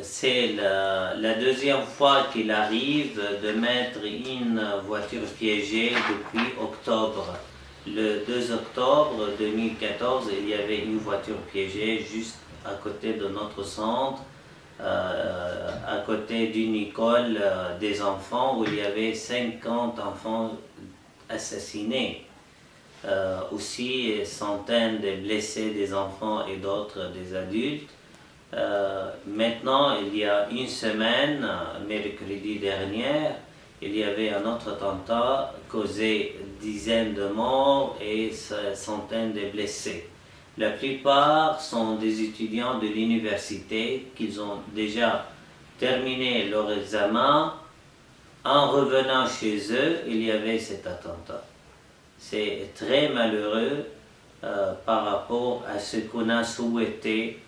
c'est la deuxième fois qu'il arrive de mettre une voiture piégée depuis octobre. Le 2 octobre 2014, il y avait une voiture piégée juste à côté de notre centre, à côté d'une école des enfants où il y avait 50 enfants assassinés. Aussi centaines de blessés des enfants et d'autres des adultes. Maintenant, il y a une semaine, mercredi dernier, il y avait un autre attentat causé dizaines de morts et centaines de blessés. La plupart sont des étudiants de l'université qui ont déjà terminé leur examen. En revenant chez eux, il y avait cet attentat. C'est très malheureux par rapport à ce qu'on a souhaité.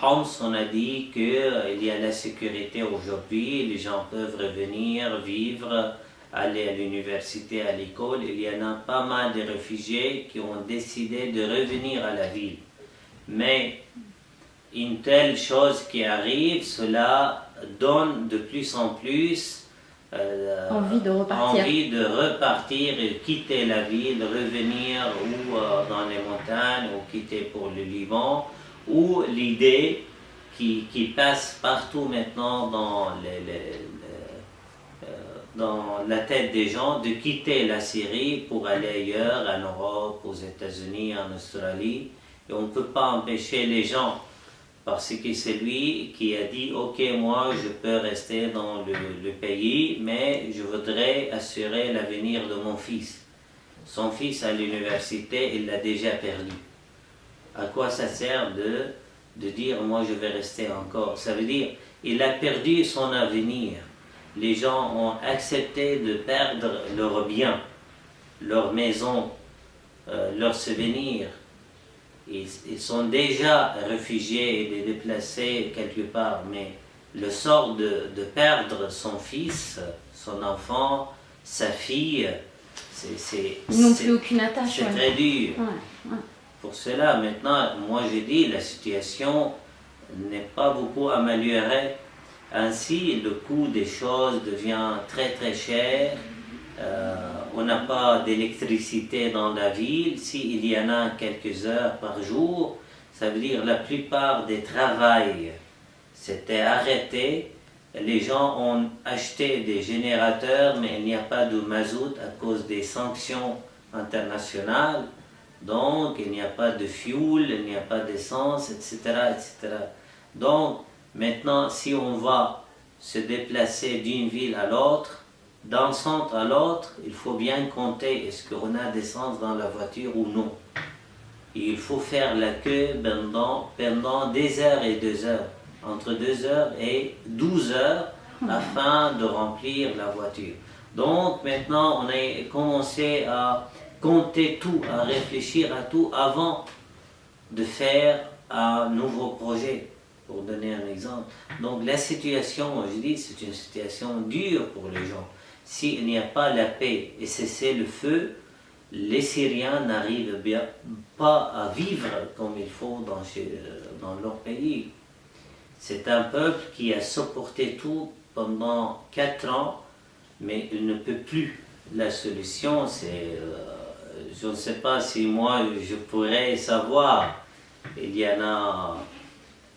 Homs, on a dit qu'il y a la sécurité aujourd'hui, les gens peuvent revenir, vivre, aller à l'université, à l'école. Il y en a pas mal de réfugiés qui ont décidé de revenir à la ville. Mais une telle chose qui arrive, cela donne de plus en plus envie de repartir et quitter la ville, revenir ou dans les montagnes ou quitter pour le Liban, ou l'idée qui passe partout maintenant dans la tête des gens de quitter la Syrie pour aller ailleurs, en Europe, aux États-Unis, en Australie. Et on ne peut pas empêcher les gens parce que c'est lui qui a dit « Ok, moi je peux rester dans le pays, mais je voudrais assurer l'avenir de mon fils. » Son fils à l'université, il l'a déjà perdu. À quoi ça sert de dire « Moi je vais rester encore ?» Ça veut dire il a perdu son avenir. Les gens ont accepté de perdre leurs biens, leur maison, leurs souvenirs. Ils sont déjà réfugiés et déplacés quelque part, mais le sort de perdre son fils, son enfant, sa fille, ils n'ont plus aucune attache. C'est très dur. Ouais. Pour cela, maintenant, moi j'ai dit, la situation n'est pas beaucoup améliorée. Ainsi, le coût des choses devient très très cher. On n'a pas d'électricité dans la ville. S'il y en a quelques heures par jour, ça veut dire la plupart des travails s'étaient arrêtés. Les gens ont acheté des générateurs, mais il n'y a pas de mazout à cause des sanctions internationales. Donc, il n'y a pas de fuel, il n'y a pas d'essence, etc., etc. Donc, maintenant, si on va se déplacer d'une ville à l'autre, d'un centre à l'autre, il faut bien compter est-ce qu'on a d'essence dans la voiture ou non. Et il faut faire la queue pendant des heures et 2 heures, entre 2 heures et 12 heures, afin de remplir la voiture. Donc maintenant, on a commencé à compter tout, à réfléchir à tout avant de faire un nouveau projet, pour donner un exemple. Donc la situation, je dis, c'est une situation dure pour les gens. S'il n'y a pas la paix et cesser le feu, les Syriens n'arrivent pas à vivre comme il faut dans leur pays. C'est un peuple qui a supporté tout pendant 4 ans, mais il ne peut plus. La solution, c'est, je ne sais pas si moi je pourrais savoir, il y en a,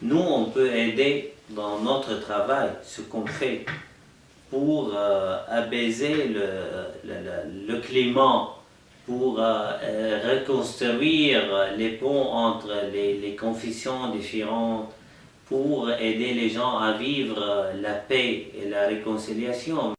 nous on peut aider dans notre travail, ce qu'on fait pour apaiser le climat, pour reconstruire les ponts entre les confessions différentes, pour aider les gens à vivre la paix et la réconciliation.